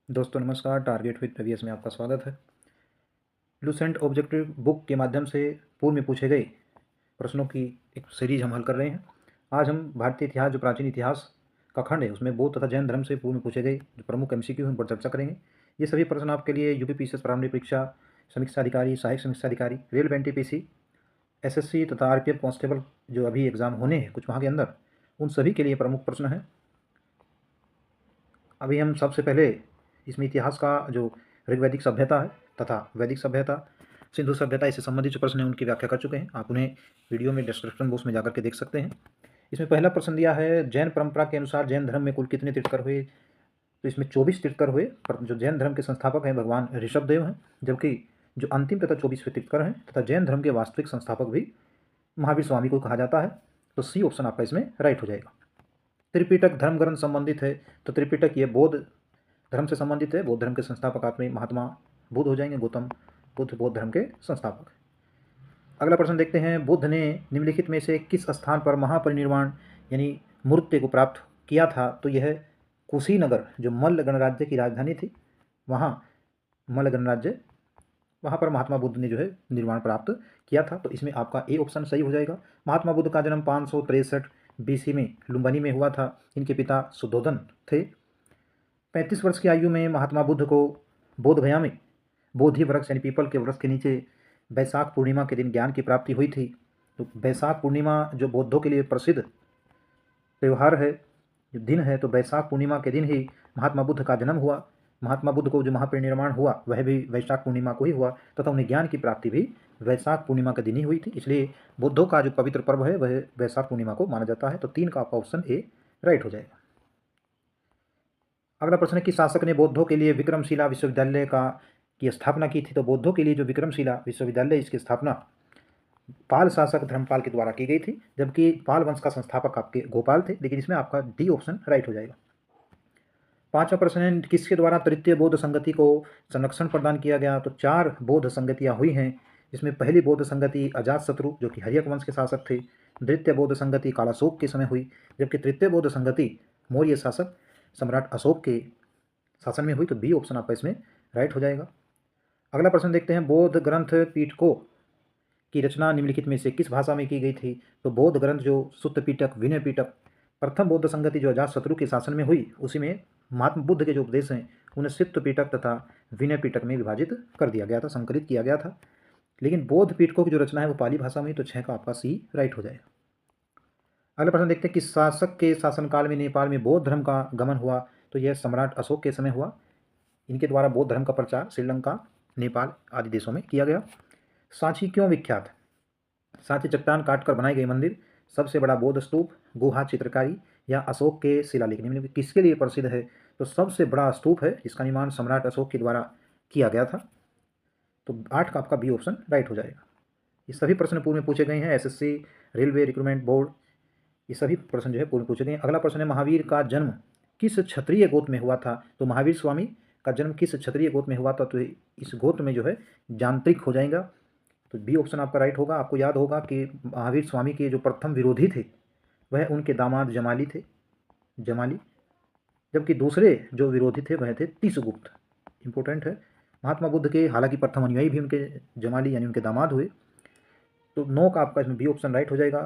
दोस्तों नमस्कार। Target with प्रवीएस में आपका स्वागत है। लूसेंट ऑब्जेक्टिव बुक के माध्यम से पूर्व में पूछे गए प्रश्नों की एक सीरीज हम हल कर रहे हैं। आज हम भारतीय इतिहास, जो प्राचीन इतिहास का खंड है, उसमें बौद्ध तथा जैन धर्म से पूर्व में पूछे गए जो प्रमुख एमसीक्यू हैं उन पर चर्चा करेंगे। ये सभी प्रश्न आपके लिए यूपीपीसीएस प्रारंभिक परीक्षा, समीक्षा अधिकारी, सहायक समीक्षा अधिकारी, रेलवे एनटीपीसी, एसएससी तथा आरपीएफ कांस्टेबल जो अभी एग्जाम होने हैं कुछ माह के अंदर, उन सभी के लिए प्रमुख प्रश्न है। अभी हम सबसे पहले इसमें इतिहास का जो ऋग्वैदिक सभ्यता है तथा वैदिक सभ्यता, सिंधु सभ्यता, इससे संबंधित जो प्रश्न हैं उनकी व्याख्या कर चुके हैं। आप उन्हें वीडियो में डिस्क्रिप्शन बॉक्स में जाकर के देख सकते हैं। इसमें पहला प्रश्न दिया है, जैन परंपरा के अनुसार जैन धर्म में कुल कितने तीर्थकर हुए? तो इसमें 24 तीर्थकर हुए। पर जो जैन धर्म के संस्थापक हैं भगवान ऋषभदेव हैं, जबकि जो अंतिम तथा 24वें तीर्थकर हैं तथा जैन धर्म के वास्तविक संस्थापक भी महावीर स्वामी को कहा जाता है। तो सी ऑप्शन आपका इसमें राइट हो जाएगा। त्रिपिटक धर्म ग्रंथ संबंधित है, तो त्रिपिटक ये बौद्ध धर्म से संबंधित है। बौद्ध धर्म के संस्थापक आत्मा महात्मा बुद्ध हो जाएंगे, गौतम बुद्ध बौद्ध धर्म के संस्थापक। अगला प्रश्न देखते हैं, बुद्ध ने निम्नलिखित में से किस स्थान पर महापरिनिर्वाण यानी मूर्ति को प्राप्त किया था? तो यह कुशीनगर, जो मल्ल गणराज्य की राजधानी थी, वहाँ मल्ल गणराज्य, वहाँ पर महात्मा बुद्ध ने जो है निर्वाण प्राप्त किया था। तो इसमें आपका ए ऑप्शन सही हो जाएगा। महात्मा बुद्ध का जन्म 563 बीसी में लुम्बिनी में हुआ था। इनके पिता सुद्धोधन थे। 35 वर्ष की आयु में महात्मा बुद्ध को बोधगया में बोधि वृक्ष यानी पीपल के वृक्ष के नीचे बैसाख पूर्णिमा के दिन ज्ञान की प्राप्ति हुई थी। तो बैसाख पूर्णिमा जो बौद्धों के लिए प्रसिद्ध त्यौहार है, जो दिन है, तो बैसाख पूर्णिमा के दिन ही महात्मा बुद्ध का जन्म हुआ। महात्मा बुद्ध को जो महापरिनिर्वाण हुआ वह भी वैशाख पूर्णिमा को ही हुआ तथा उन्हें ज्ञान की प्राप्ति भी वैशाख पूर्णिमा के दिन ही हुई थी। इसलिए बुद्धों का जो पवित्र पर्व है वह वैशाख पूर्णिमा को माना जाता है। तो 3 का आपका ऑप्शन ए राइट हो जाएगा। अगला प्रश्न है कि शासक ने बौद्धों के लिए विक्रमशिला विश्वविद्यालय का की स्थापना की थी? तो बौद्धों के लिए जो विक्रमशिला विश्वविद्यालय, इसकी स्थापना पाल शासक धर्मपाल के द्वारा की गई थी, जबकि पाल वंश का संस्थापक आपके गोपाल थे। लेकिन इसमें आपका डी ऑप्शन राइट हो जाएगा। 5वां प्रश्न है, किसके द्वारा तृतीय बौद्ध संगति को संरक्षण प्रदान किया गया? तो 4 बौद्ध संगतियाँ हुई हैं। इसमें पहली बौद्ध संगति अजातशत्रु जो कि हर्यक वंश के शासक थे, द्वितीय बौद्ध संगति कालाशोक के समय हुई, जबकि तृतीय बौद्ध संगति मौर्य शासक सम्राट अशोक के शासन में हुई। तो बी ऑप्शन आपका इसमें राइट हो जाएगा। अगला प्रश्न देखते हैं, बौद्ध ग्रंथ पिटकों की रचना निम्नलिखित में से किस भाषा में की गई थी? तो बौद्ध ग्रंथ जो सुत्त पिटक, विनय पिटक, प्रथम बौद्ध संगति जो अजातशत्रु के शासन में हुई, उसी में महात्मा बुद्ध के जो उपदेश हैं उन्हें सित्त पिटक तथा विनय पिटक में विभाजित कर दिया गया था, संकलित किया गया था। लेकिन बौद्ध पिटकों की जो रचना है वो पाली भाषा में। तो 6 का आपका सी राइट हो जाएगा। अगला प्रश्न देखते हैं, कि शासक के शासनकाल में नेपाल में बौद्ध धर्म का गमन हुआ? तो यह सम्राट अशोक के समय हुआ। इनके द्वारा बौद्ध धर्म का प्रचार श्रीलंका, नेपाल आदि देशों में किया गया। सांची क्यों विख्यात? सांची चट्टान काटकर बनाई गई मंदिर, सबसे बड़ा बौद्ध स्तूप, गुहा चित्रकारी या अशोक के शिलालेख, निम्न में किसके लिए प्रसिद्ध है? तो सबसे बड़ा स्तूप है, इसका निर्माण सम्राट अशोक के द्वारा किया गया था। तो 8 का आपका बी ऑप्शन राइट हो जाएगा। ये सभी प्रश्न पूर्व में पूछे गए हैं, एसएससी, रेलवे रिक्रूटमेंट बोर्ड, ये सभी प्रश्न जो है पूर्व में पूछे गए हैं। अगला प्रश्न है, महावीर का जन्म किस क्षत्रिय गोत्र में हुआ था? तो महावीर स्वामी का जन्म किस क्षत्रिय गोत्र में हुआ था? तो इस गोत्र में जो है यांत्रिक हो जाएगा। तो बी ऑप्शन आपका राइट होगा। आपको याद होगा कि महावीर स्वामी के जो प्रथम विरोधी थे वह उनके दामाद जमाली थे, जमाली, जबकि दूसरे जो विरोधी थे वह थे तीसगुप्त। इंपॉर्टेंट है। महात्मा बुद्ध के हालांकि प्रथम अनुयायी भी उनके जमाली यानी उनके दामाद हुए। तो 9 का आपका इसमें बी ऑप्शन राइट हो जाएगा।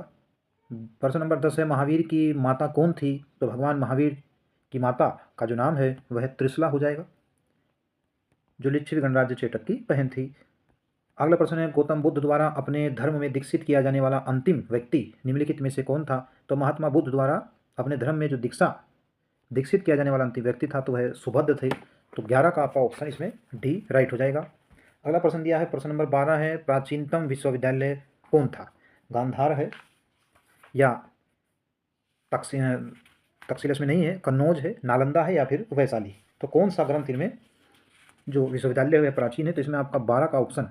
प्रश्न नंबर 10 है, महावीर की माता कौन थी? तो भगवान महावीर की माता का जो नाम है वह त्रिशला हो जाएगा, जो लिच्छवी गणराज्य चेटक की बहन थी। अगला प्रश्न है, गौतम बुद्ध द्वारा अपने धर्म में दीक्षित किया जाने वाला अंतिम व्यक्ति निम्नलिखित में से कौन था? तो महात्मा बुद्ध द्वारा अपने धर्म में जो दीक्षित किया जाने वाला अंतिम व्यक्ति था तो वह सुभद्र थे। तो 11 का आपका ऑप्शन इसमें डी राइट हो जाएगा। अगला प्रश्न दिया है, प्रश्न नंबर 12 है, प्राचीनतम विश्वविद्यालय कौन था? गांधार है या तक्षशिला में नहीं है, कन्नौज है, नालंदा है या फिर वैशाली? तो कौन सा ग्रंथ इनमें जो विश्वविद्यालय है प्राचीन है? तो इसमें आपका 12 का ऑप्शन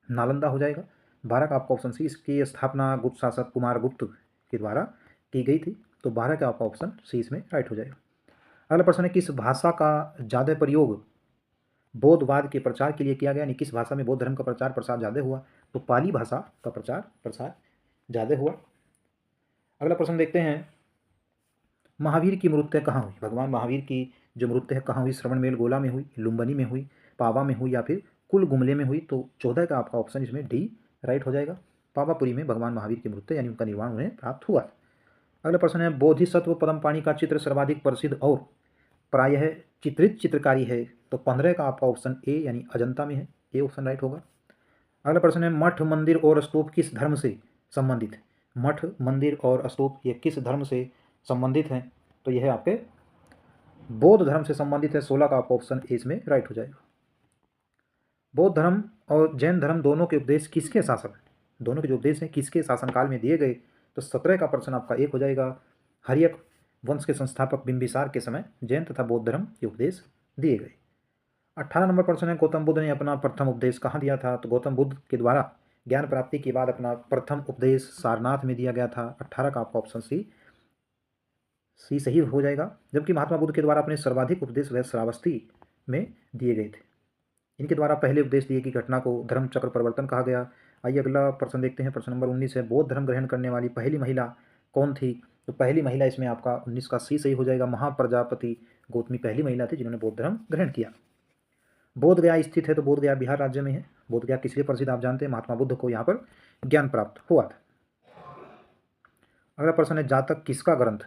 नालंदा हो जाएगा। 12 का आपका ऑप्शन सी, इसकी स्थापना गुप्त शासक कुमारगुप्त के द्वारा की गई थी। तो 12 का आपका ऑप्शन सी इसमें राइट हो जाएगा। अगला प्रश्न है, किस भाषा का ज़्यादा प्रयोग बौद्धवाद के प्रचार के लिए किया गया? यानी किस भाषा में बौद्ध धर्म का प्रचार प्रसार ज़्यादा हुआ? तो पाली भाषा का प्रचार प्रसार ज़्यादा हुआ। अगला प्रश्न देखते हैं, महावीर की मृत्यु कहाँ हुई? भगवान महावीर की जो मृत्यु है कहाँ हुई, श्रवणबेल गोला में हुई, लुम्बिनी में हुई, पावा में हुई या फिर कुल गुमले में हुई, तो 14 का आपका ऑप्शन इसमें डी राइट हो जाएगा। पावापुरी में भगवान महावीर की मृत्यु यानी उनका निर्वाण उन्हें प्राप्त हुआ। अगला प्रश्न है, बोधिसत्व पदमपाणि का चित्र सर्वाधिक प्रसिद्ध और प्रायः चित्रित चित्रकारी है, तो 15 का आपका ऑप्शन ए यानी अजंता में है, ए ऑप्शन राइट होगा। अगला प्रश्न है, मठ मंदिर और स्तूप किस धर्म से संबंधित है? मठ मंदिर और स्तूप ये किस धर्म से संबंधित हैं? तो यह है आपके बौद्ध धर्म से संबंधित है। 16 का आपका ऑप्शन ए इसमें राइट हो जाएगा। बौद्ध धर्म और जैन धर्म दोनों के उपदेश किसके शासन, दोनों के जो उपदेश हैं किसके शासनकाल में दिए गए? तो 17 का प्रश्न आपका एक हो जाएगा। हर्यक वंश के संस्थापक बिंबिसार के समय जैन तथा बौद्ध धर्म के उपदेश दिए गए। 18 नंबर प्रश्न है, गौतम बुद्ध ने अपना प्रथम उपदेश कहाँ दिया था? तो गौतम बुद्ध के द्वारा ज्ञान प्राप्ति के बाद अपना प्रथम उपदेश सारनाथ में दिया गया था। 18 का आपका ऑप्शन सी सही हो जाएगा। जबकि महात्मा बुद्ध के द्वारा अपने सर्वाधिक उपदेश वह श्रावस्ती में दिए गए थे। इनके द्वारा पहले उपदेश दिए की घटना को धर्म चक्र परिवर्तन कहा गया। आइए अगला प्रश्न देखते हैं। प्रश्न नंबर 19 है, बौद्ध धर्म ग्रहण करने वाली पहली महिला कौन थी? तो पहली महिला इसमें आपका 19 का सी सही हो जाएगा। महाप्रजापति गौतमी पहली महिला थी जिन्होंने बौद्ध धर्म ग्रहण किया। बोध गया स्थित है, तो बोध गया बिहार राज्य में है। बोध गया किस लिए प्रसिद्ध आप जानते हैं? महात्मा बुद्ध को यहाँ पर ज्ञान प्राप्त हुआ था। अगला प्रश्न है, जातक किसका ग्रंथ?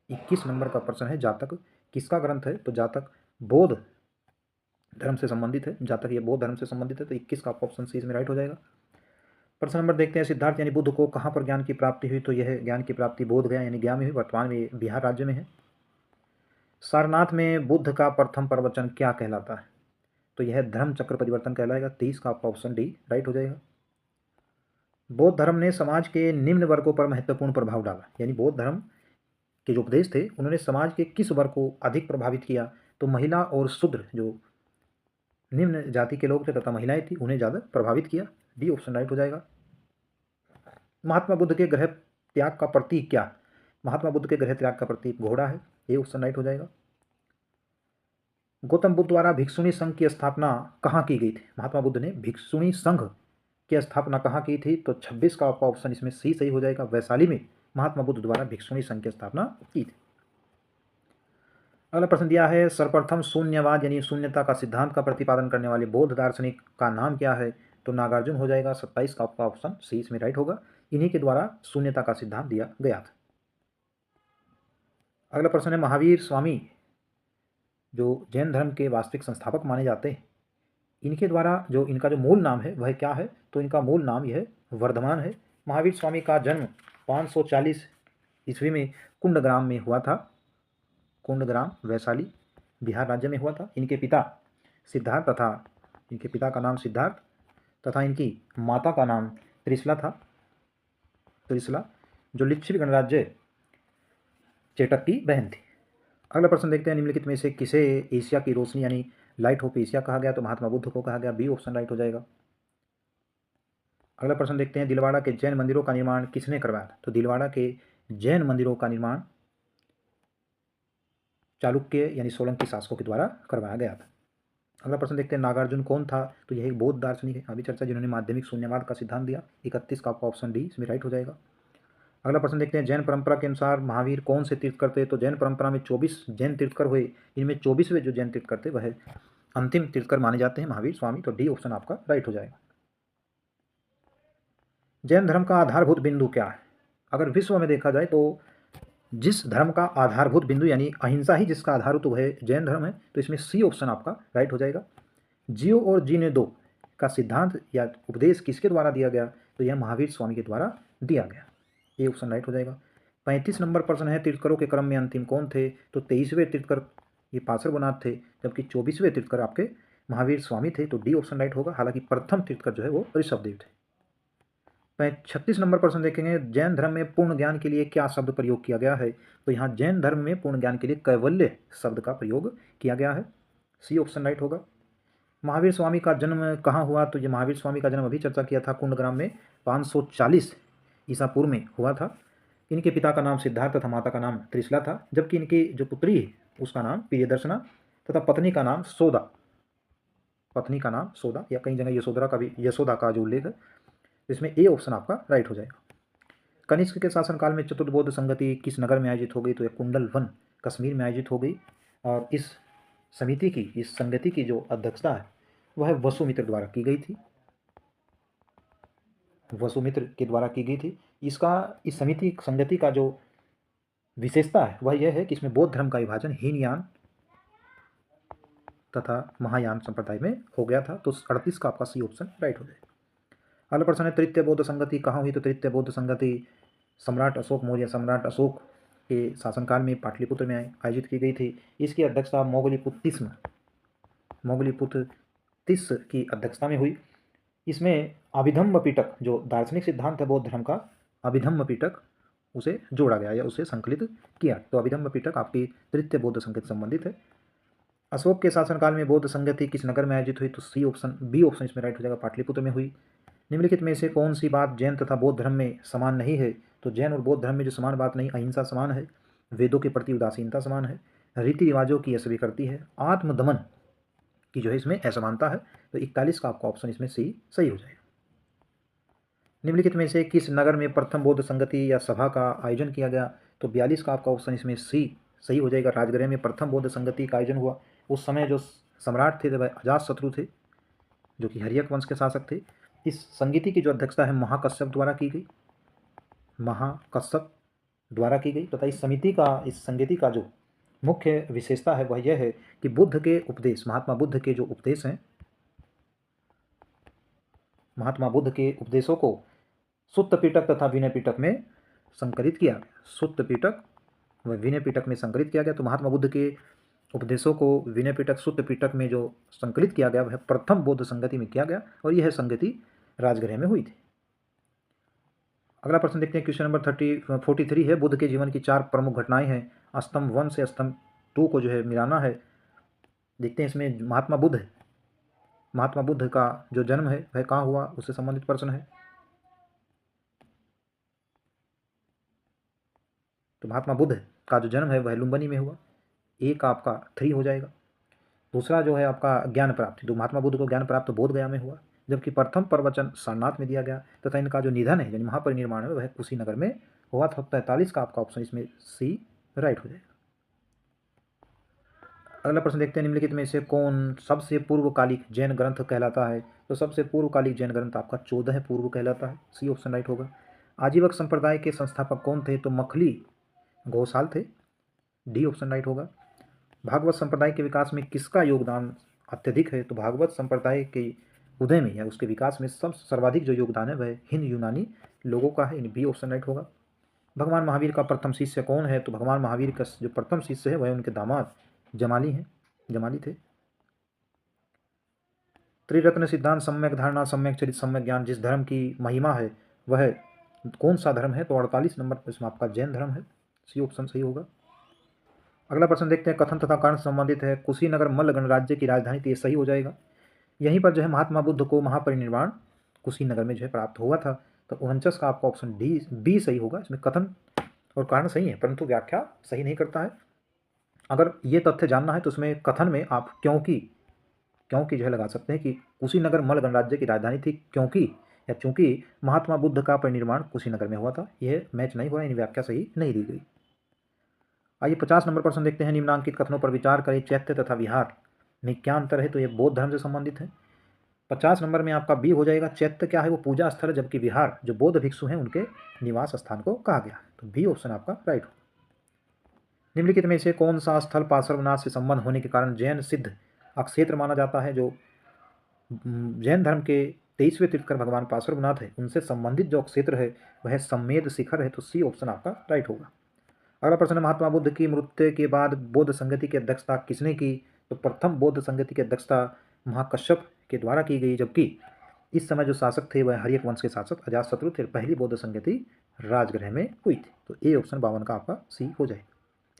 21 नंबर का प्रश्न है, जातक किसका ग्रंथ है? तो जातक बौद्ध धर्म से संबंधित है। जातक ये बौद्ध धर्म से संबंधित है, तो 21 का ऑप्शन सी इसमें राइट हो जाएगा। प्रश्न नंबर देखते हैं, सिद्धार्थ यानी बुद्ध को कहाँ पर ज्ञान की प्राप्ति हुई? तो यह ज्ञान की प्राप्ति बोध गया यानी गया में हुई, वर्तमान में बिहार राज्य में है। सारनाथ में बुद्ध का प्रथम प्रवचन क्या कहलाता है? तो यह धर्म चक्र परिवर्तन कहलाएगा। 23 का आपका ऑप्शन डी राइट हो जाएगा। बौद्ध धर्म ने समाज के निम्न वर्गों पर महत्वपूर्ण प्रभाव डाला, यानी बौद्ध धर्म के जो उपदेश थे उन्होंने समाज के किस वर्ग को अधिक प्रभावित किया? तो महिला और शूद्र जो निम्न जाति के लोग थे तथा महिलाएं थी उन्हें ज़्यादा प्रभावित किया। डी ऑप्शन राइट हो जाएगा। महात्मा बुद्ध के गृह त्याग का प्रतीक क्या? महात्मा बुद्ध के गृह त्याग का प्रतीक घोड़ा है, ये ऑप्शन राइट हो जाएगा। गौतम बुद्ध द्वारा भिक्षुणी संघ की स्थापना कहाँ की गई थी? महात्मा बुद्ध ने भिक्षुणी संघ की स्थापना कहाँ की थी? तो 26 का आपका ऑप्शन इसमें सी सही हो जाएगा। वैशाली में महात्मा बुद्ध द्वारा भिक्षुणी संघ की स्थापना की थी। अगला प्रश्न दिया है, सर्वप्रथम शून्यवाद यानी शून्यता का सिद्धांत का प्रतिपादन करने वाले बौद्ध दार्शनिक का नाम क्या है? तो नागार्जुन हो जाएगा। 27 का आपका ऑप्शन सी इसमें राइट होगा। इन्हीं के द्वारा शून्यता का सिद्धांत दिया गया था। अगला प्रश्न है, महावीर स्वामी जो जैन धर्म के वास्तविक संस्थापक माने जाते हैं, इनके द्वारा जो इनका जो मूल नाम है वह क्या है? तो इनका मूल नाम यह वर्धमान है। महावीर स्वामी का जन्म 540 ईस्वी में कुंडग्राम में हुआ था। कुंडग्राम वैशाली बिहार राज्य में हुआ था। इनके पिता सिद्धार्थ तथा इनके पिता का नाम सिद्धार्थ तथा इनकी माता का नाम त्रिशला था। त्रिशला जो लिच्छवी गणराज्य चेटक की बहन थी। अगला प्रश्न देखते हैं, निम्नलिखित में से किसे एशिया की रोशनी यानी लाइट ऑफ एशिया कहा गया? तो महात्मा बुद्ध को कहा गया। बी ऑप्शन राइट हो जाएगा। अगला प्रश्न देखते हैं, दिलवाड़ा के जैन मंदिरों का निर्माण किसने करवाया था? तो दिलवाड़ा के जैन मंदिरों का निर्माण चालुक्य यानी सोलंकी शासकों के द्वारा करवाया गया था। अगला प्रश्न देखते हैं, नागार्जुन कौन था? तो यह एक बौद्ध दार्शनिक है, अभी चर्चा, जिन्होंने माध्यमिक शून्यवाद का सिद्धांत दिया। 31 का आपका ऑप्शन डी इसमें राइट हो जाएगा। अगला प्रश्न देखते हैं, जैन परंपरा के अनुसार महावीर कौन से तीर्थकर थे? तो जैन परंपरा में 24 जैन तीर्थकर हुए, इनमें 24वें जो जैन तीर्थकर थे वह अंतिम तीर्थकर माने जाते हैं महावीर स्वामी। तो डी ऑप्शन आपका राइट हो जाएगा। जैन धर्म का आधारभूत बिंदु क्या है? अगर विश्व में देखा जाए तो जिस धर्म का आधारभूत बिंदु यानी अहिंसा ही जिसका आधारभूत वह जैन धर्म है, तो इसमें सी ऑप्शन आपका राइट हो जाएगा। जियो और जीने दो का सिद्धांत या उपदेश किसके द्वारा दिया गया? तो यह महावीर स्वामी के द्वारा दिया गया। ये ऑप्शन राइट हो जाएगा। 35 नंबर प्रश्न है, तीर्थकरों के क्रम में अंतिम कौन थे? तो 23वें तीर्थकर ये पार्श्वनाथ थे, जबकि 24वें तीर्थकर आपके महावीर स्वामी थे। तो डी ऑप्शन राइट होगा। हालांकि प्रथम तीर्थकर जो है वो ऋषभदेव थे। 36 नंबर प्रश्न देखेंगे, जैन धर्म में पूर्ण ज्ञान के लिए क्या शब्द प्रयोग किया गया है? तो यहाँ जैन धर्म में पूर्ण ज्ञान के लिए कैवल्य शब्द का प्रयोग किया गया है। सी ऑप्शन राइट होगा। महावीर स्वामी का जन्म कहाँ हुआ? तो ये महावीर स्वामी का जन्म अभी चर्चा किया था, कुंडग्राम में 540 ईसा पूर्व में हुआ था। इनके पिता का नाम सिद्धार्थ तथा माता का नाम त्रिशला था, जबकि इनकी जो पुत्री है उसका नाम प्रियदर्शना तथा पत्नी का नाम सोदा। पत्नी का नाम सोदा या कई जगह यशोदा का जो उल्लेख है, इसमें ए ऑप्शन आपका राइट हो जाएगा। कनिष्क के शासनकाल में चतुर्बोध संगति किस नगर में आयोजित हो गई? तो यह कुंडल वन कश्मीर में आयोजित हो गई। और इस समिति की, इस संगति की जो अध्यक्षता है वह वसुमित्र द्वारा की गई थी, वसुमित्र के द्वारा की गई थी। इस समिति संगति का जो विशेषता है वह यह है कि इसमें बौद्ध धर्म का विभाजन हीनयान तथा महायान संप्रदाय में हो गया था। तो 38 का आपका सी ऑप्शन राइट हो जाएगा। अगला प्रश्न है, तृतीय बौद्ध संगति कहाँ हुई? तो तृतीय बौद्ध संगति सम्राट अशोक मौर्य, सम्राट अशोक के शासनकाल में पाटलिपुत्र में आयोजित की गई थी। इसकी अध्यक्षता मोगलीपुत्र तिस की अध्यक्षता में हुई। इसमें अभिधम्म पिटक, जो दार्शनिक सिद्धांत है बौद्ध धर्म का, अभिधम्म पिटक उसे जोड़ा गया या उसे संकलित किया। तो अभिधम्म पिटक आपकी तृतीय बौद्ध संगति संबंधित है। अशोक के शासनकाल में बौद्ध संगति किस नगर में आयोजित हुई? तो बी ऑप्शन इसमें राइट हो जाएगा, पाटलिपुत्र में हुई। निम्नलिखित में से कौन सी बात जैन तथा बौद्ध धर्म में समान नहीं है? तो जैन और बौद्ध धर्म में जो समान बात नहीं, अहिंसा समान है, वेदों के प्रति उदासीनता समान है, रीति रिवाजों की अस्वीकृति है, आत्मदमन की जो है इसमें असमानता है। तो 41 का आपका ऑप्शन इसमें सी सही हो जाएगा। निम्नलिखित में से किस नगर में प्रथम बौद्ध संगति या सभा का आयोजन किया गया? तो 42 का आपका ऑप्शन इसमें सी सही हो जाएगा। राजगृह में प्रथम बौद्ध संगति का आयोजन हुआ। उस समय जो सम्राट थे वह अजातशत्रु थे, जो कि हर्यक वंश के शासक थे। इस संगीति की जो अध्यक्षता है महाकश्यप द्वारा की गई, महाकश्यप द्वारा की गई तथा इस संगीति का जो मुख्य विशेषता है वह यह है कि बुद्ध के उपदेश, महात्मा बुद्ध के जो उपदेश हैं, महात्मा बुद्ध के उपदेशों को सुत्त पिटक तथा विनय पिटक में संकलित किया गया। सुत्त पिटक व विनय पिटक में संकलित किया गया। तो महात्मा बुद्ध के उपदेशों को विनय पिटक, सुत्त पिटक में जो संकलित किया गया वह प्रथम बौद्ध संगति में किया गया और यह संगति राजगृह में हुई थी। अगला प्रश्न देखते हैं, क्वेश्चन नंबर 43 है, बुद्ध के जीवन की 4 प्रमुख घटनाएं हैं, स्तंभ 1 से स्तंभ 2 को जो है मिलाना है। देखते हैं इसमें महात्मा बुद्ध का जो जन्म है वह कहाँ हुआ, उससे संबंधित प्रश्न है। तो महात्मा बुद्ध का जो जन्म है वह लुम्बिनी में हुआ। एक आपका 3 हो जाएगा। दूसरा जो है आपका ज्ञान प्राप्ति, तो महात्मा बुद्ध को ज्ञान प्राप्त बोध गया में हुआ, जबकि प्रथम प्रवचन सारनाथ में दिया गया तथा इनका जो निधन है यानी महापरिनिर्वाण है वह कुशीनगर में हुआ था। 43 का आपका ऑप्शन इसमें सी राइट हो जाएगा। अगला प्रश्न देखते हैं, निम्नलिखित में से कौन सबसे पूर्वकालिक जैन ग्रंथ कहलाता है? तो सबसे पूर्वकालिक जैन ग्रंथ आपका 14 पूर्व कहलाता है, सी ऑप्शन राइट होगा। आजीवक संप्रदाय के संस्थापक कौन थे? तो मखली घोषाल थे, डी ऑप्शन राइट होगा। भागवत संप्रदाय के विकास में किसका योगदान अत्यधिक है? तो भागवत संप्रदाय के उदय में या उसके विकास में सब सर्वाधिक जो योगदान है वह हिंद यूनानी लोगों का है, बी ऑप्शन राइट होगा। भगवान महावीर का प्रथम शिष्य कौन है? तो भगवान महावीर का जो प्रथम शिष्य है वह उनके दामाद जमाली थे। त्रिरत्न सिद्धांत, सम्यक धारणा, सम्यक चरित, सम्यक ज्ञान, जिस धर्म की महिमा है वह कौन सा धर्म है? तो 48 नंबर पर इसमें आपका जैन धर्म है, सी ऑप्शन सही होगा। अगला प्रश्न देखते हैं, कथन तथा कारण संबंधित है, कुशीनगर मल्ल गणराज्य की राजधानी थी, ये सही हो जाएगा। यहीं पर जो है महात्मा बुद्ध को महापरिनिर्वाण कुशीनगर में जो है प्राप्त हुआ था। तो 49 का आपका ऑप्शन बी सही होगा। इसमें कथन और कारण सही है परंतु व्याख्या सही नहीं करता है। अगर ये तथ्य जानना है तो उसमें कथन में आप क्योंकि जो है लगा सकते हैं कि कुशीनगर मल्ल गणराज्य की राजधानी थी क्योंकि या चूंकि महात्मा बुद्ध का परिनिर्वाण कुशीनगर में हुआ था। यह मैच नहीं हो रहा, यानी व्याख्या सही नहीं दी गई। आइए 50 नंबर प्रश्न देखते हैं, निम्नांकित कथनों पर विचार करें, चैत्य तथा विहार में क्या अंतर है? तो ये बौद्ध धर्म से संबंधित है। 50 नंबर में आपका बी हो जाएगा। चैत्य क्या है? वो पूजा स्थल है, जबकि विहार जो बौद्ध भिक्षु हैं उनके निवास स्थान को कहा गया। तो बी ऑप्शन आपका राइट हो। निम्नलिखित में से कौन सा स्थल पार्श्वनाथ से संबंध होने के कारण जैन सिद्ध अक्षेत्र माना जाता है? जो जैन धर्म के 23वें तीर्थंकर भगवान पार्श्वनाथ है उनसे संबंधित जो क्षेत्र है वह सम्मेद शिखर है। तो सी ऑप्शन आपका राइट होगा। अगला प्रश्न है, महात्मा बुद्ध की मृत्यु के बाद बौद्ध संगति की अध्यक्षता किसने की? तो प्रथम बौद्ध संगति की अध्यक्षता महाकश्यप के द्वारा की गई, जबकि इस समय जो शासक थे वह हर्यक वंश के शासक अजातशत्रु थे। पहली बौद्ध संगति राजगृह में हुई थी। तो ए ऑप्शन 52 का आपका सी हो जाएगा,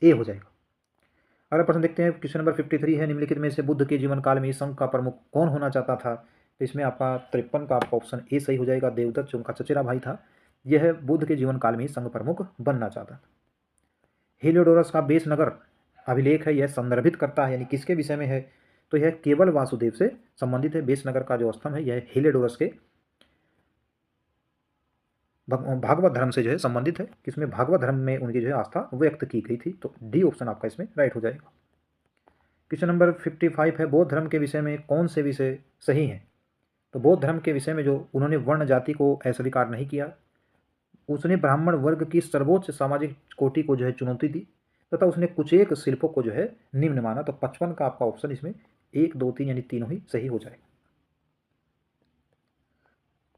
ए हो जाएगा। अगला प्रश्न देखते हैं, क्वेश्चन नंबर 53 है, निम्नलिखित में से बुद्ध के जीवन काल में इस संघ का प्रमुख कौन होना चाहता था? तो इसमें आपका 53 का आपका ऑप्शन ए सही हो जाएगा। देवदत्त जो उनका चचेरा भाई था, यह बुद्ध के जीवन काल में ही संघ प्रमुख बनना चाहता था। हेलियोडोरस का बेस नगर अभिलेख है, यह संदर्भित करता है यानी किसके विषय में है? तो यह केवल वासुदेव से संबंधित है। बेस नगर का जो स्तंभ है यह हेलियोडोरस के भागवत धर्म से जो है संबंधित है, किसमें भागवत धर्म में उनकी जो है आस्था व्यक्त की गई थी। तो डी ऑप्शन आपका इसमें राइट हो जाएगा। क्वेश्चन नंबर 55 है, बौद्ध धर्म के विषय में कौन से विषय सही हैं? तो बौद्ध धर्म के विषय में जो उन्होंने वर्ण जाति को अस्वीकार नहीं किया, उसने ब्राह्मण वर्ग की सर्वोच्च सामाजिक कोटि को जो है चुनौती दी, तथा उसने कुछ एक शिल्पों को जो है निम्न माना। तो 55 का आपका ऑप्शन इसमें 1, 2, 3 यानी तीनों ही सही हो जाएगा।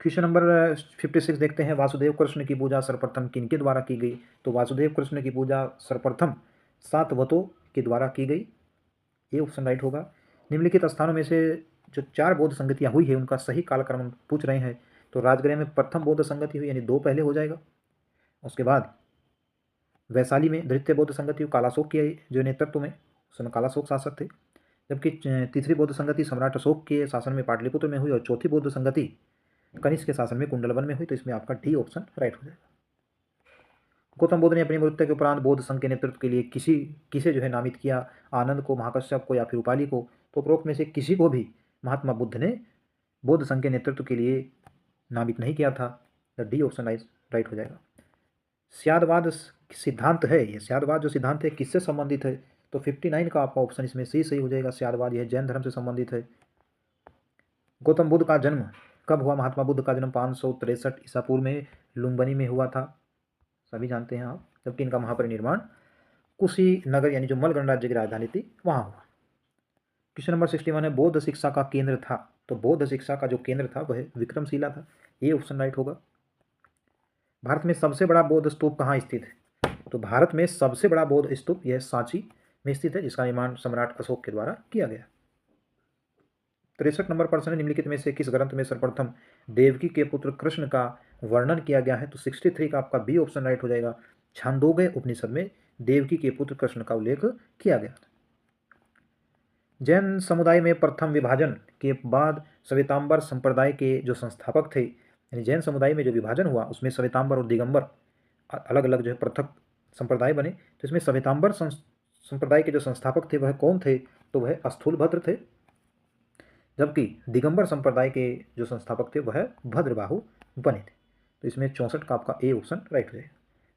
क्वेश्चन नंबर 56 देखते हैं, वासुदेव कृष्ण की पूजा सर्वप्रथम किनके द्वारा की गई? तो वासुदेव कृष्ण की पूजा सर्वप्रथम सातवतों के द्वारा की गई, ये ऑप्शन राइट होगा। निम्नलिखित स्थानों में से जो 4 बौद्ध संगतियाँ हुई है उनका सही कालक्रम पूछ रहे हैं। तो राजगृह में प्रथम बौद्ध संगति हुई, यानी 2 पहले हो जाएगा। उसके बाद वैशाली में द्वितीय बौद्ध संगति कालाशोक के जो नेतृत्व में, उस समय कालाशोक शासक थे। जबकि तीसरी बौद्ध संगति सम्राट अशोक के शासन में पाटलिपुत्र में हुई, और चौथी बौद्ध संगति कनिष्क के शासन में कुंडलवन में हुई। तो इसमें आपका डी ऑप्शन राइट हो जाएगा। गौतम बुद्ध ने अपनी मृत्यु के उपरांत बौद्ध संघ के नेतृत्व के लिए किसे जो है नामित किया? आनंद को, महाकश्यप को या फिर उपाली को? तो उपरोक्त में से किसी को भी महात्मा बुद्ध ने बौद्ध संघ के नेतृत्व के लिए नामित नहीं किया था। डी ऑप्शन राइट हो जाएगा। स्यादवाद सिद्धांत है, ये स्यादवाद जो सिद्धांत है किससे संबंधित है? तो 59 का आपका ऑप्शन इसमें सी सही हो जाएगा। स्यादवाद यह जैन धर्म से संबंधित है। गौतम बुद्ध का जन्म कब हुआ? महात्मा बुद्ध का जन्म 563 ईसा पूर्व में लुम्बिनी में हुआ था, सभी जानते हैं आप। जबकि इनका महापरिनिर्वाण कुशीनगर यानी जो मल गणराज्य की राजधानी थी वहाँ हुआ। क्वेश्चन नंबर 61 है, बौद्ध शिक्षा का केंद्र था? तो बौद्ध शिक्षा का जो केंद्र था वह विक्रमशिला था, ये ऑप्शन राइट होगा। भारत में सबसे बड़ा बौद्ध स्तूप कहाँ स्थित है? तो भारत में सबसे बड़ा बौद्ध स्तूप यह सांची में स्थित है, जिसका निर्माण सम्राट अशोक के द्वारा किया गया। 63 नंबर प्रश्न है, निम्नलिखित में से किस ग्रंथ में सर्वप्रथम देवकी के पुत्र कृष्ण का वर्णन किया गया है? तो 63 का आपका बी ऑप्शन राइट हो जाएगा। छांदोग्य उपनिषद में देवकी के पुत्र कृष्ण का उल्लेख किया गया। जैन समुदाय में प्रथम विभाजन के बाद श्वेतांबर संप्रदाय के जो संस्थापक थे, यानी जैन समुदाय में जो विभाजन हुआ उसमें श्वेतांबर और दिगंबर अलग अलग जो है पृथक संप्रदाय बने। तो इसमें श्वेतांबर संप्रदाय के जो संस्थापक थे वह कौन थे? तो वह स्थूलभद्र थे। जबकि दिगंबर संप्रदाय के जो संस्थापक थे वह भद्रबाहु बने थे। तो इसमें 64 का आपका ए ऑप्शन राइट हो जाएगा।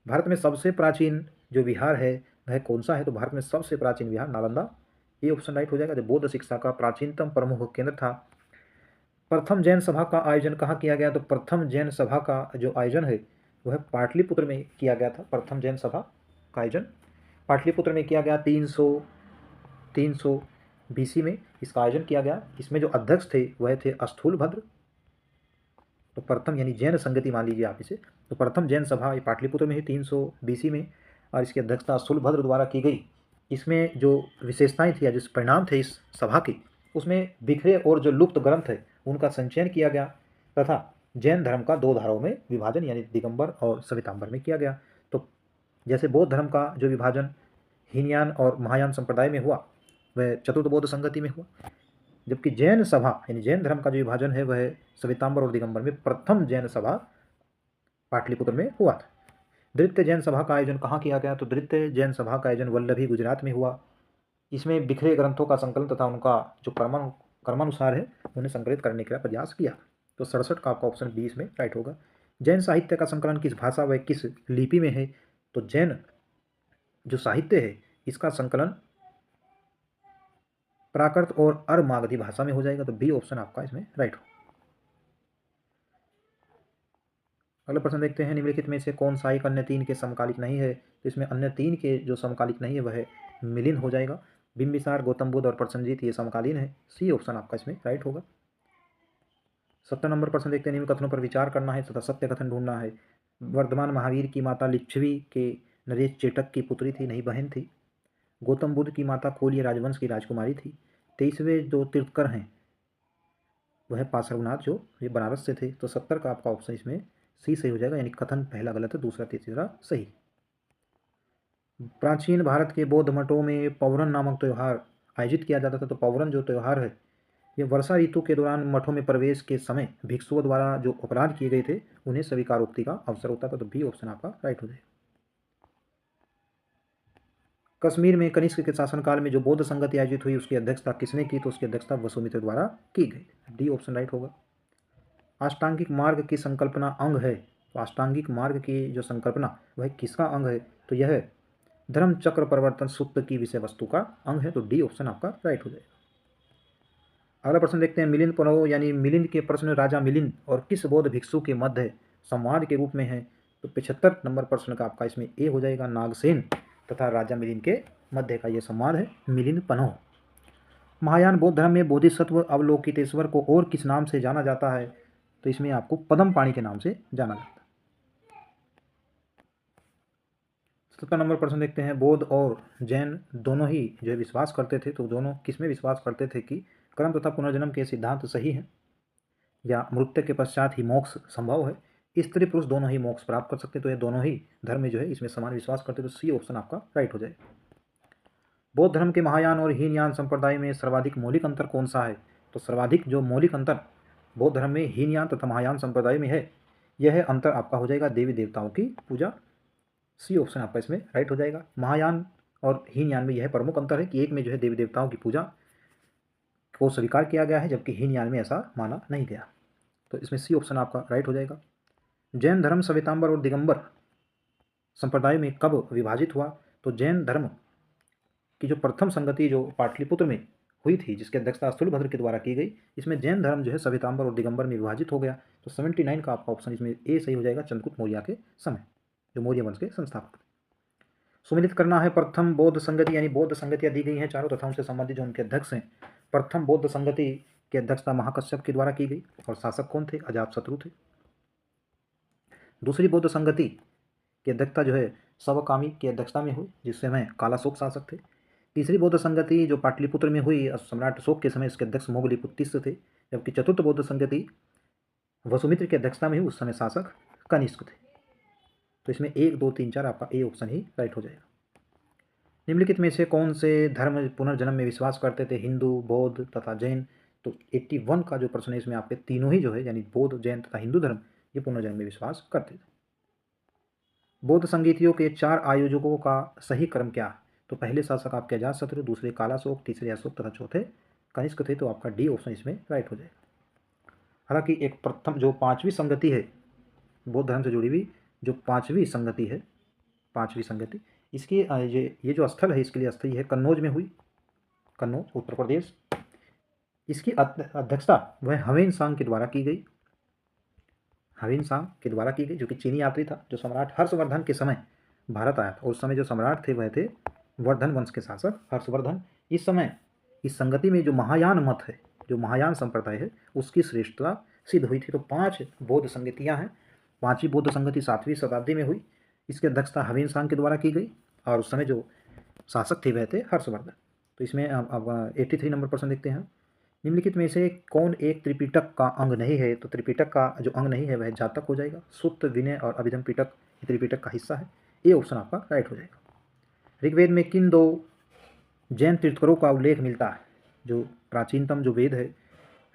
भारत में सबसे प्राचीन जो विहार है वह कौन सा है? तो भारत में सबसे प्राचीन विहार नालंदा, ये ऑप्शन राइट हो जाएगा, जो बौद्ध शिक्षा का प्राचीनतम प्रमुख केंद्र था। प्रथम जैन सभा का आयोजन कहाँ किया गया? तो प्रथम जैन सभा का जो आयोजन है वह पाटलिपुत्र में किया गया था। प्रथम जैन सभा का आयोजन पाटलिपुत्र में किया गया 300 BC में इसका आयोजन किया गया। इसमें जो अध्यक्ष थे वह थे स्थूलभद्र। तो प्रथम यानी जैन संगति मान लीजिए आप इसे। तो प्रथम जैन सभा पाटलिपुत्र में ही 300 BC में, और इसकी अध्यक्षता स्थूलभद्र द्वारा की गई। इसमें जो विशेषताएं थी या जो परिणाम थे इस सभा के, उसमें बिखरे और जो लुप्त ग्रंथ है उनका संचयन किया गया, तथा जैन धर्म का 2 धाराओं में विभाजन यानी दिगंबर और श्वेतांबर में किया गया। तो जैसे बौद्ध धर्म का जो विभाजन हीनयान और महायान संप्रदाय में हुआ वह चतुर्थ बौद्ध संगति में हुआ, जबकि जैन सभा यानी जैन धर्म का जो विभाजन है वह श्वेतांबर और दिगंबर में प्रथम जैन सभा पाटलिपुत्र में हुआ था। द्वितीय जैन सभा का आयोजन कहाँ किया गया? तो द्वितीय जैन सभा का आयोजन वल्लभी गुजरात में हुआ। इसमें बिखरे ग्रंथों का संकलन तथा उनका जो क्रमानुसार है उन्हें संकलित करने का प्रयास किया। तो 67 का आपका ऑप्शन 20 में राइट होगा। जैन साहित्य का संकलन किस भाषा व किस लिपि में है? तो जैन जो साहित्य है इसका संकलन प्राकृत और अरमागधी भाषा में हो जाएगा। तो बी ऑप्शन आपका इसमें राइट हो। अगला प्रश्न देखते हैं, निम्नलिखित में से कौन सा एक अन्य 3 के समकालिक नहीं है? तो इसमें अन्य 3 के जो समकालिक नहीं है वह मिलिंद हो जाएगा। बिंबिसार, गौतम बुद्ध और प्रसेनजीत ये समकालीन है, सी ऑप्शन आपका इसमें राइट होगा। 70 नंबर प्रश्न देखते हैं, निम्न कथनों पर विचार करना है तथा सत्य कथन ढूंढना है। वर्धमान महावीर की माता लिच्छवी के नरेश चेटक की पुत्री थी, नहीं बहन थी। गौतम बुद्ध की माता कोलिय राजवंश की राजकुमारी थी। 23वें जो तीर्थकर हैं वह पार्श्वनाथ जो ये बनारस से थे। तो 70 का आपका ऑप्शन इसमें सी सही हो जाएगा, यानी कथन पहला गलत है, दूसरा तीसरा सही। प्राचीन भारत के बौद्ध मठों में पौरन नामक त्यौहार आयोजित किया जाता था। तो पौरन जो त्यौहार है ये वर्षा ऋतु के दौरान मठों में प्रवेश के समय भिक्षुओं द्वारा जो अपराध किए गए थे उन्हें स्वीकारोक्ति का अवसर होता था। तो बी ऑप्शन आपका राइट हो जाएगा। कश्मीर में कनिष्क के शासनकाल में जो बौद्ध संगति आयोजित हुई उसकी अध्यक्षता किसने की? तो उसकी अध्यक्षता वसुमित्र द्वारा की गई। डी ऑप्शन राइट होगा। अष्टांगिक मार्ग की संकल्पना अंग है। तो अष्टांगिक मार्ग की जो संकल्पना वह किसका अंग है? तो यह धर्म चक्र परिवर्तन सूत्र की विषय वस्तु का अंग है, तो डी ऑप्शन आपका राइट हो जाएगा। अगला प्रश्न देखते हैं, मिलिंद पनव यानी मिलिंद के प्रश्न राजा मिलिंद और किस बौद्ध भिक्षु के मध्य संवाद के रूप में है, तो 75 नंबर प्रश्न का आपका इसमें ए हो जाएगा। नागसेन तथा राजा मिलिंद के मध्य का ये संवाद है मिलिंद पनव। महायान बौद्ध धर्म में बोधिसत्व अवलोकितेश्वर को और किस नाम से जाना जाता है, तो इसमें आपको पद्म पाणि के नाम से जाना जाता है। 70 नंबर प्रश्न देखते हैं, बौद्ध और जैन दोनों ही जो विश्वास करते थे, तो दोनों किसमें विश्वास करते थे कि कर्म तथा पुनर्जन्म के सिद्धांत सही है या मृत्यु के पश्चात ही मोक्ष संभव है, स्त्री पुरुष दोनों ही मोक्ष प्राप्त कर सकते, तो ये दोनों ही धर्म में जो है इसमें समान विश्वास करते, तो सी ऑप्शन आपका राइट हो जाएगा। बौद्ध धर्म के महायान और हीनयान संप्रदाय में सर्वाधिक मौलिक अंतर कौन सा है, तो सर्वाधिक जो मौलिक अंतर बौद्ध धर्म में हीनयान तथा महायान संप्रदाय में है, यह अंतर आपका हो जाएगा देवी देवताओं की पूजा। सी ऑप्शन आपका इसमें राइट हो जाएगा। महायान और हीनयान में यह प्रमुख अंतर है कि एक में जो है देवी देवताओं की पूजा को स्वीकार किया गया है, जबकि हीनयान में ऐसा माना नहीं गया, तो इसमें सी ऑप्शन आपका राइट हो जाएगा। जैन धर्म श्वेतांबर और दिगंबर संप्रदाय में कब विभाजित हुआ, तो जैन धर्म की जो प्रथम संगति जो पाटलिपुत्र में हुई थी, जिसकी अध्यक्षता स्थूलभद्र के द्वारा की गई, इसमें जैन धर्म जो है श्वेतांबर और दिगंबर में विभाजित हो गया, तो 79 का आपका ऑप्शन इसमें ए सही हो जाएगा। चंद्रगुप्त मौर्य के समय जो मौर्य वंश के संस्थापक थे। सुमिलित करना है प्रथम बौद्ध संगति, यानी बौद्ध संगतियाँ दी गई हैं चारों तथा उनसे संबंधित जो उनके अध्यक्ष हैं। प्रथम बौद्ध संगति की अध्यक्षता महाकश्यप के द्वारा की गई और शासक कौन थे, अजातशत्रु थे। दूसरी बौद्ध संगति की अध्यक्षता जो है सवकामी की अध्यक्षता में हुई, जिस समय कालाशोक शासक थे। तीसरी बौद्ध संगति जो पाटलिपुत्र में हुई सम्राट अशोक के समय, इसके अध्यक्ष मोगलीपुत्तिस्य थे, जबकि चतुर्थ बौद्ध संगति वसुमित्र की अध्यक्षता में हुई, उस समय शासक कनिष्क थे। तो इसमें 1, 2, 3, 4 आपका ए ऑप्शन ही राइट हो जाएगा। निम्नलिखित में से कौन से धर्म पुनर्जन्म में विश्वास करते थे, हिंदू, बौद्ध तथा जैन, तो 81 का जो प्रश्न है इसमें आपके तीनों ही जो है यानी बौद्ध, जैन तथा हिंदू धर्म ये पुनर्जन्म में विश्वास करते थे। बौद्ध संगीतियों के 4 आयोजकों का सही क्रम क्या है, तो पहले शासक आपके अजातशत्रु, दूसरे कालाशोक, तीसरे अशोक तथा चौथे कनिष्क थे, तो आपका डी ऑप्शन इसमें राइट हो जाएगा। हालांकि एक प्रथम जो 5वीं संगति है बौद्ध धर्म से जुड़ी हुई, जो 5वीं संगति है, 5वीं संगति, इसकी ये जो स्थल है इसके लिए स्थल है कन्नौज में हुई, कन्नौज उत्तर प्रदेश। इसकी अध्यक्षता वह हवेन सांग के द्वारा की गई, हवेन सांग के द्वारा की गई, जो कि चीनी यात्री था, जो सम्राट हर्षवर्धन के समय भारत आया था। उस समय जो सम्राट थे वह थे वर्धन वंश के शासक हर्षवर्धन। इस समय इस संगति में जो महायान मत है, जो महायान संप्रदाय है, उसकी श्रेष्ठता सिद्ध हुई थी। तो 5 बौद्ध संगतियाँ हैं। 5वीं बौद्ध संगति 7वीं शताब्दी में हुई, इसकी अध्यक्षता हवेन सांग के द्वारा की गई और उस समय जो शासक थे वह थे हर्षवर्धन। तो इसमें अब 83 नंबर प्रश्न देखते हैं, निम्नलिखित में से कौन एक त्रिपिटक का अंग नहीं है, तो त्रिपिटक का जो अंग नहीं है वह जातक हो जाएगा। सूक्त, विनय और अभिधम पिटक त्रिपिटक का हिस्सा है, ए ऑप्शन आपका राइट हो जाएगा। ऋग्वेद में किन 2 जैन तीर्थंकरों का उल्लेख मिलता है, जो प्राचीनतम जो वेद है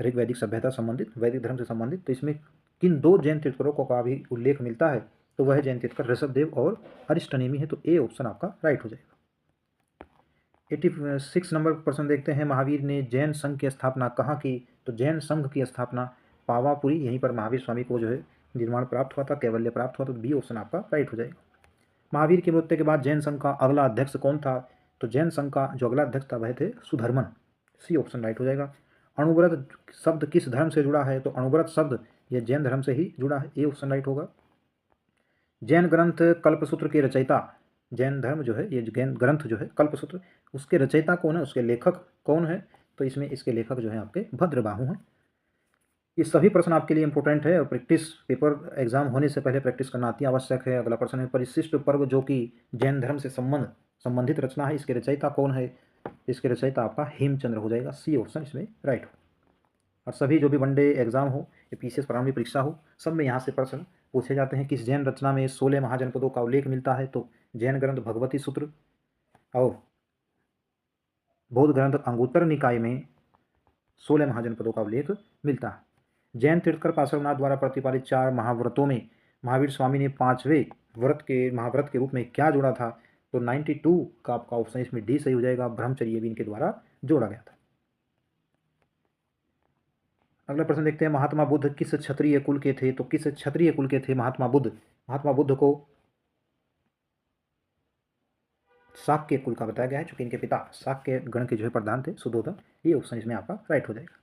ऋग्वैदिक सभ्यता संबंधित, वैदिक धर्म से संबंधित, तो इसमें किन 2 जैन तीर्थंकरों का भी उल्लेख मिलता है, तो वह जैन तीर्थंकर ऋषभदेव और अरिष्टनेमी है, तो ए ऑप्शन आपका राइट हो जाएगा। 86 नंबर प्रश्न देखते हैं, महावीर ने जैन संघ की स्थापना कहाँ की, तो जैन संघ की स्थापना पावापुरी, यहीं पर महावीर स्वामी को जो है निर्माण प्राप्त हुआ था, कैवल्य प्राप्त हुआ, तो बी ऑप्शन आपका राइट हो जाएगा। महावीर की मृत्यु के बाद जैन संघ का अगला अध्यक्ष कौन था, तो जैन संघ का जो अगला अध्यक्ष था वह थे सुधर्मन, सी ऑप्शन राइट हो जाएगा। अणुव्रत शब्द किस धर्म से जुड़ा है, तो अणुव्रत शब्द यह जैन धर्म से ही जुड़ा है, ए ऑप्शन राइट होगा। जैन ग्रंथ कल्पसूत्र के रचयिता, जैन धर्म जो है ये जैन ग्रंथ जो है कल्पसूत्र, उसके रचयिता कौन है, उसके लेखक कौन है, तो इसमें इसके लेखक जो है आपके भद्रबाहु हैं। ये सभी प्रश्न आपके लिए इंपॉर्टेंट है और प्रैक्टिस पेपर एग्जाम होने से पहले प्रैक्टिस करना अति आवश्यक है। अगला प्रश्न है, परिशिष्ट पर्व जो कि जैन धर्म से संबंधित रचना है, इसके रचयिता कौन है, इसके रचयिता आपका हेमचंद्र हो जाएगा, सी ऑप्शन इसमें राइट हो। और सभी जो भी वनडे एग्जाम हो या पीसीएस प्रारंभिक परीक्षा हो, सब में यहाँ से प्रश्न पूछे जाते हैं। किस जैन रचना में 16 महाजनपदों का उल्लेख मिलता है, तो जैन ग्रंथ भगवती सूत्र और बौद्ध ग्रंथ अंगुत्तर निकाय में 16 महाजनपदों का उल्लेख मिलता है। जैन तीर्थंकर पार्श्वनाथ द्वारा प्रतिपादित 4 महाव्रतों में महावीर स्वामी ने 5वें व्रत के महाव्रत के रूप में क्या जोड़ा था, तो 92 का आपका ऑप्शन इसमें डी सही हो जाएगा, ब्रह्मचर्य भी इनके द्वारा जोड़ा गया था। अगला प्रश्न देखते हैं, महात्मा बुद्ध किस क्षत्रिय कुल के थे, तो किस क्षत्रिय कुल के थे महात्मा बुद्ध। महात्मा बुद्ध को शाक्य कुल का बताया गया है, चूंकि इनके पिता शाक्य गण के जो है प्रधान थे सुधोधन। ये ऑप्शन इसमें आपका राइट हो जाएगा।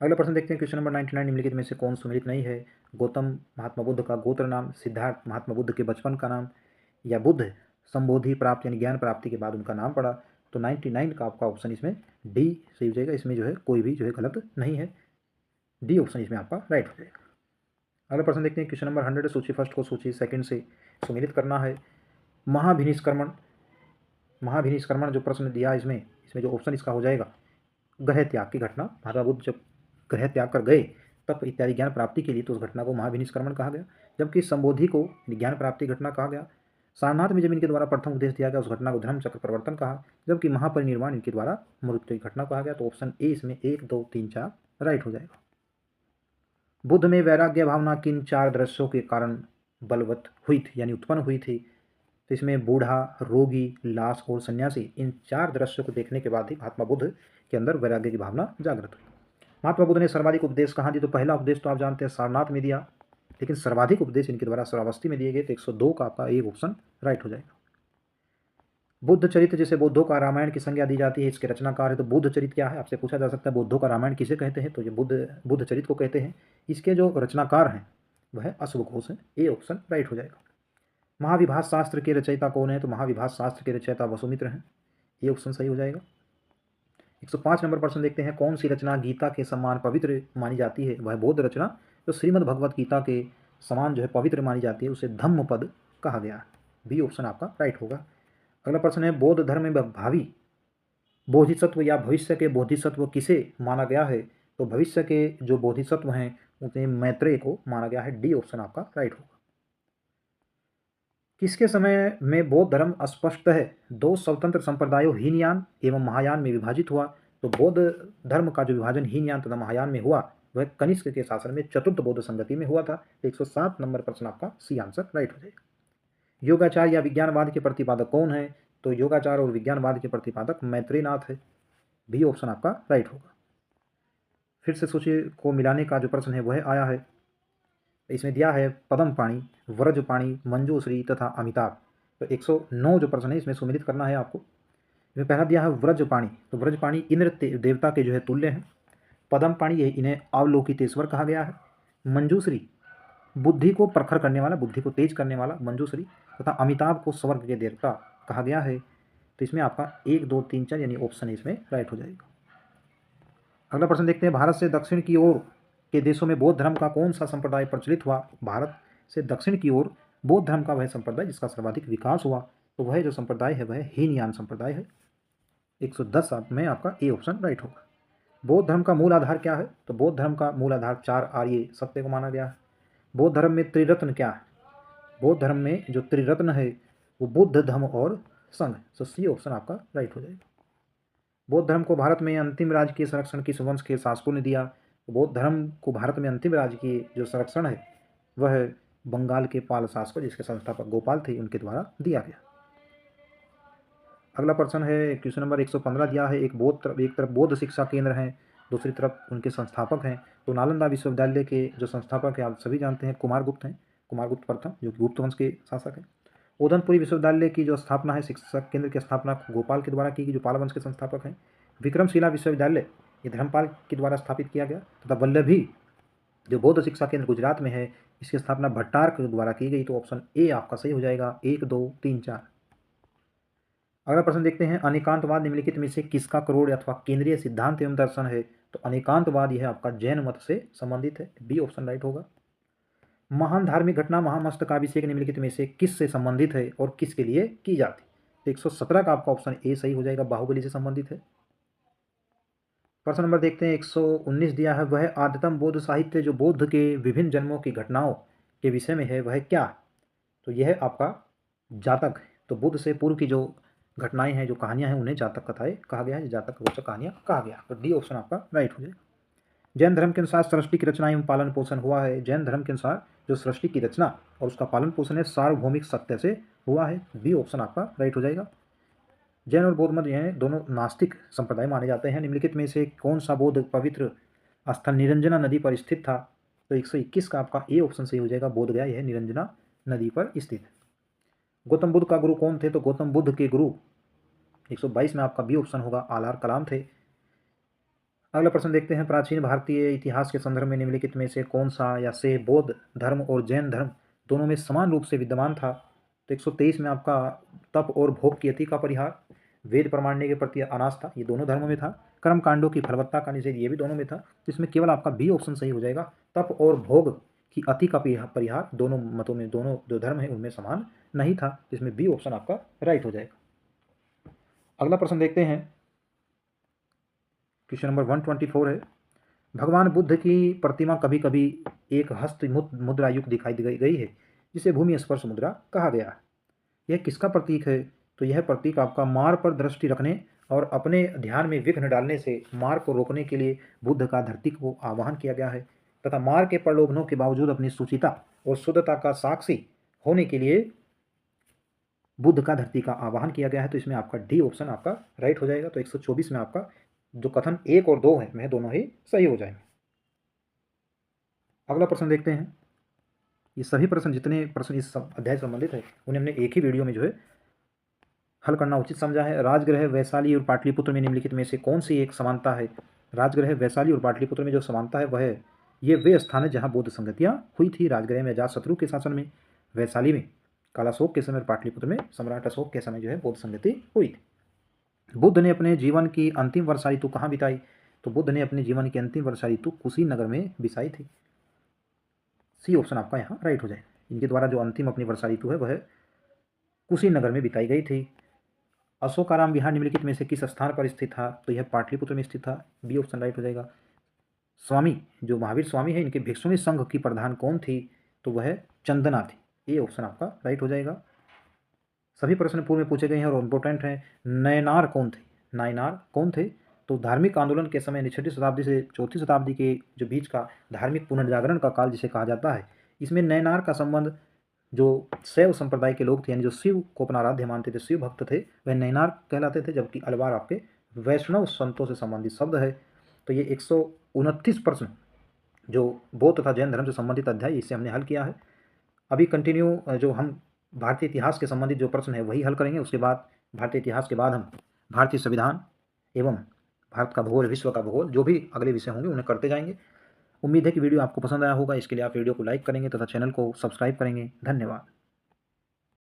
अगला प्रश्न देखते हैं, क्वेश्चन नंबर 99, निम्नलिखित में से कौन सुमेलित नहीं है? गौतम महात्मा बुद्ध का गोत्र नाम, सिद्धार्थ महात्मा बुद्ध के बचपन का नाम, या बुद्ध संबोधि प्राप्त यानी ज्ञान प्राप्ति के बाद उनका नाम पड़ा। तो 99 का आपका ऑप्शन इसमें डी सही हो जाएगा। इसमें जो है कोई भी जो है गलत नहीं है, डी ऑप्शन इसमें आपका राइट हो जाएगा। अगला प्रश्न देखते हैं, क्वेश्चन नंबर 100, सूची फर्स्ट को सूची सेकंड से सुमेलित करना है। महाभिनिष्क्रमण जो प्रश्न दिया इसमें जो ऑप्शन इसका हो जाएगा, ग्रह त्याग की घटना। महात्मा बुद्ध जब ग्रह त्याग कर गए तप इत्यादि ज्ञान प्राप्ति के लिए, तो उस घटना को महाभिनिष्क्रमण कहा गया। जबकि संबोधि को ज्ञान प्राप्ति घटना कहा गया। सारनाथ में जब इनके द्वारा प्रथम उपदेश दिया गया, उस घटना को धर्म चक्र परिवर्तन कहा। जबकि महापरिनिर्वाण इनके द्वारा मृत्यु की घटना कहा गया। तो ऑप्शन ए इसमें 1, 2, 3, 4 राइट हो जाएगा। बुद्ध में वैराग्य भावना किन 4 दृश्यों के कारण बलवत हुई थी यानी उत्पन्न हुई थी? तो इसमें बूढ़ा, रोगी, लाश और सन्यासी, इन 4 दृश्यों को देखने के बाद ही महात्मा बुद्ध के अंदर वैराग्य की भावना जागृत हुई। महात्मा बुद्ध ने सर्वाधिक उपदेश कहाँ दिए? तो पहला उपदेश तो आप जानते हैं सारनाथ में दिया, लेकिन सर्वाधिक उपदेश इनके द्वारा श्रावस्ती में दिए गए। तो 102 का आपका एक ऑप्शन राइट हो जाएगा। बुद्ध चरित्र जिसे बुद्धों का रामायण की संज्ञा दी जाती है, इसके रचनाकार है। तो बुद्ध चरित्र क्या है, आपसे पूछा जा सकता है बुद्धों का रामायण किसे कहते हैं? तो ये बुद्ध चरित्र को कहते हैं। इसके जो रचनाकार हैं वह अश्वघोष हैं। ए ऑप्शन राइट हो जाएगा। महाविभाष शास्त्र के रचयिता कौन है? तो महाविभाष शास्त्र के रचयिता वसुमित्र हैं। ये ऑप्शन सही हो जाएगा। 105 नंबर प्रश्न देखते हैं, कौन सी रचना गीता के समान पवित्र मानी जाती है? वह बौद्ध रचना जो श्रीमद् भगवत गीता के समान जो है पवित्र मानी जाती है, उसे धम्मपद कहा गया है। बी ऑप्शन आपका राइट होगा। अगला प्रश्न है, बौद्ध धर्म में भावी बोधिसत्व या भविष्य के बोधिसत्व किसे माना गया है? तो भविष्य के जो बोधिसत्व हैं उन्हें मैत्रेय को माना गया है। डी ऑप्शन आपका राइट होगा। किसके समय में बौद्ध धर्म अस्पष्ट है 2 स्वतंत्र संप्रदायों हीनयान एवं महायान में विभाजित हुआ? तो बौद्ध धर्म का जो विभाजन हीनयान तथा महायान में हुआ वह कनिष्क के शासन में चतुर्थ बौद्ध संगति में हुआ था। 107 नंबर प्रश्न आपका सी आंसर राइट हो जाएगा। योगाचार या विज्ञानवाद के प्रतिपादक कौन है? तो योगाचार और विज्ञानवाद के प्रतिपादक मैत्रेयनाथ है। बी ऑप्शन आपका राइट होगा। फिर से सूची को मिलाने का जो प्रश्न है वह आया है, इसमें दिया है पद्मपाणि, व्रजपाणि, मंजूश्री तथा अमिताभ। तो 109 जो प्रश्न है इसमें सुमेलित करना है आपको। इसमें पहला दिया है व्रजपाणि। तो व्रजपाणि इंद्र देवता के जो है तुल्य हैं। पद्मपाणि ये इन्हें अवलोकितेश्वर कहा गया है। मंजूश्री बुद्धि को प्रखर करने वाला, बुद्धि को तेज करने वाला मंजूश्री, तथा अमिताभ को स्वर्ग के देवता कहा गया है। तो इसमें आपका 1, 2, 3, 4 यानी ऑप्शन इसमें राइट हो जाएगा। अगला प्रश्न देखते हैं, भारत से दक्षिण की ओर के देशों में बौद्ध धर्म का कौन सा संप्रदाय प्रचलित हुआ? भारत से दक्षिण की ओर बौद्ध धर्म का वह संप्रदाय जिसका सर्वाधिक विकास हुआ, तो वह जो संप्रदाय है वह हीनयान संप्रदाय है। 110 में आपका ए ऑप्शन राइट होगा। बौद्ध धर्म का मूल आधार क्या है? तो बौद्ध धर्म का मूल आधार 4 आर्य सत्य को माना गया है। बौद्ध धर्म में त्रिरत्न क्या है? बौद्ध धर्म में जो त्रिरत्न है वो बुद्ध, धम्म और संघ। तो सी ऑप्शन आपका राइट हो जाएगा। बौद्ध धर्म को भारत में अंतिम राज्य के संरक्षण किस वंश के शासकों ने दिया? तो बौद्ध धर्म को भारत में अंतिम राज्य की जो संरक्षण है वह बंगाल के पाल शासकों जिसके संस्थापक गोपाल थे उनके द्वारा दिया गया। अगला प्रश्न है, क्वेश्चन नंबर 115 दिया है, एक तरफ बौद्ध शिक्षा केंद्र हैं, दूसरी तरफ उनके संस्थापक हैं। तो नालंदा विश्वविद्यालय के जो संस्थापक हैं आप सभी जानते हैं कुमारगुप्त हैं, कुमारगुप्त प्रथम जो कि गुप्त वंश के शासक हैं। उदनपुरी विश्वविद्यालय की जो स्थापना है, शिक्षक केंद्र की स्थापना गोपाल के द्वारा की गई जो पाल वंश के संस्थापक हैं। विक्रमशिला विश्वविद्यालय ये धर्मपाल के द्वारा स्थापित किया गया, तथा वल्लभी जो बौद्ध शिक्षा केंद्र गुजरात में है इसकी स्थापना भट्टार के द्वारा की गई। तो ऑप्शन ए आपका सही हो जाएगा। 1, 2, 3, 4। अगला प्रश्न देखते हैं, अनेकांतवाद निम्नलिखित में से किसका करोड़ अथवा केंद्रीय सिद्धांत एवं दर्शन है? तो अनेकांतवाद यह आपका जैन मत से संबंधित है। बी ऑप्शन राइट होगा। महान धार्मिक घटना महामस्तकाभिषेक निम्नलिखित में से किस से संबंधित है और किसके लिए की जाती? तो 117 का आपका ऑप्शन ए सही हो जाएगा, बाहुबली से संबंधित है। प्रश्न नंबर देखते हैं 119 दिया है, वह आद्यतम बौद्ध साहित्य जो बौद्ध के विभिन्न जन्मों की घटनाओं के विषय में है वह क्या? तो यह आपका जातक है। तो बुद्ध से पूर्व की जो घटनाएं हैं, जो कहानियां हैं, उन्हें जातक कथाएं कहा गया है, जातक रोचक कहानियां कहा गया। तो डी ऑप्शन आपका राइट हो जाएगा। जैन धर्म के अनुसार सृष्टि की रचना एवं पालन पोषण हुआ है। जैन धर्म के अनुसार जो सृष्टि की रचना और उसका पालन पोषण है सार्वभौमिक सत्य से हुआ है। बी ऑप्शन आपका राइट हो जाएगा। जैन और बौद्ध मत हैं दोनों नास्तिक संप्रदाय माने जाते हैं। निम्नलिखित में से कौन सा बौद्ध पवित्र स्थल निरंजना नदी पर स्थित था? तो 121 का आपका ए ऑप्शन सही हो जाएगा, बोध गया यह निरंजना नदी पर स्थित है। गौतम बुद्ध का गुरु कौन थे? तो गौतम बुद्ध के गुरु 122 में आपका बी ऑप्शन होगा, आर कलाम थे। अगला प्रश्न देखते हैं, प्राचीन भारतीय इतिहास के संदर्भ में निम्नलिखित में से कौन सा या से बौद्ध धर्म और जैन धर्म दोनों में समान रूप से विद्यमान था? तो 123 में आपका तप और भोग की अति का परिहार, वेद प्रमाणने के प्रति अनास्था, ये दोनों धर्मों में था। कर्म कांडों की फलवत्ता का निषेध, ये भी दोनों में था। तो इसमें केवल आपका बी ऑप्शन सही हो जाएगा, तप और भोग की अति का परिहार दोनों मतों में, दोनों जो धर्म है उनमें समान नहीं था। इसमें बी ऑप्शन आपका राइट हो जाएगा। अगला प्रश्न देखते हैं, क्वेश्चन नंबर 124 है, भगवान बुद्ध की प्रतिमा कभी कभी एक हस्त मुद्रा युक्त दिखाई गई है, जिसे भूमि स्पर्श मुद्रा कहा गया है। यह किसका प्रतीक है? तो यह प्रतीक आपका मार पर दृष्टि रखने और अपने ध्यान में विघ्न डालने से मार को रोकने के लिए बुद्ध का धरती को आवाहन किया गया है, तथा मार के प्रलोभनों के बावजूद अपनी शुचिता और शुद्धता का साक्षी होने के लिए बुद्ध का धरती का आवाहन किया गया है। तो इसमें आपका डी ऑप्शन आपका राइट हो जाएगा। तो 124 में आपका जो कथन 1 और 2 है वह दोनों ही सही हो जाएंगे। अगला प्रश्न देखते हैं, ये सभी प्रश्न जितने प्रश्न इस अध्याय से संबंधित है उन्हें हमने एक ही वीडियो में जो है हल करना उचित समझा है। राजगृह वैशाली और पाटलिपुत्र में निम्नलिखित में से कौन सी एक समानता है? राजगृह वैशाली और पाटलिपुत्र में जो समानता है वह है, ये वे स्थान है जहाँ बौद्ध संगतियाँ हुई थी। राजगृह में अजातशत्रु के शासन में, वैशाली में कालाशोक के समय, पाटलिपुत्र में सम्राट अशोक के समय जो है बौद्ध संगति हुई थी। बुद्ध ने अपने जीवन की अंतिम वर्षा ऋतु कहाँ बिताई? तो बुद्ध ने अपने जीवन की अंतिम वर्षा ऋतु कुशीनगर में बिताई थी। सी ऑप्शन आपका यहाँ राइट हो जाए। इनके द्वारा जो अंतिम अपनी वर्षा ऋतु है वह कुशीनगर में बिताई गई थी। अशोकाराम विहार निम्नलिखित में से किस स्थान पर स्थित था? तो यह पाटलिपुत्र में स्थित था। बी ऑप्शन राइट हो जाएगा। स्वामी जो महावीर स्वामी है, इनके भिक्षुणी संघ की प्रधान कौन थी? तो वह चंदना थी। ए ऑप्शन आपका राइट हो जाएगा। सभी प्रश्न पूर्व में पूछे गए हैं और इम्पोर्टेंट हैं। नयनार कौन थे? नायनार कौन थे? तो धार्मिक आंदोलन के समय 6वीं शताब्दी से 4वीं शताब्दी के जो बीच का धार्मिक पुनर्जागरण का काल जिसे कहा जाता है, इसमें नयनार का संबंध जो शैव संप्रदाय के लोग थे, यानी जो शिव को अपना आराध्य मानते थे, शिव भक्त थे, वह नयनार कहलाते थे। जबकि अलवार आपके वैष्णव संतों से संबंधित शब्द है। तो ये 129 प्रश्न जो बौद्ध तथा जैन धर्म से संबंधित अध्याय, इससे हमने हल किया है। अभी कंटिन्यू जो हम भारतीय इतिहास के संबंधित जो प्रश्न है वही हल करेंगे। उसके बाद भारतीय इतिहास के बाद हम भारतीय संविधान एवं भारत का भूगोल, विश्व का भूगोल, जो भी अगले विषय होंगे उन्हें करते जाएंगे। उम्मीद है कि वीडियो आपको पसंद आया होगा। इसके लिए आप वीडियो को लाइक करेंगे तथा चैनल को सब्सक्राइब करेंगे। धन्यवाद।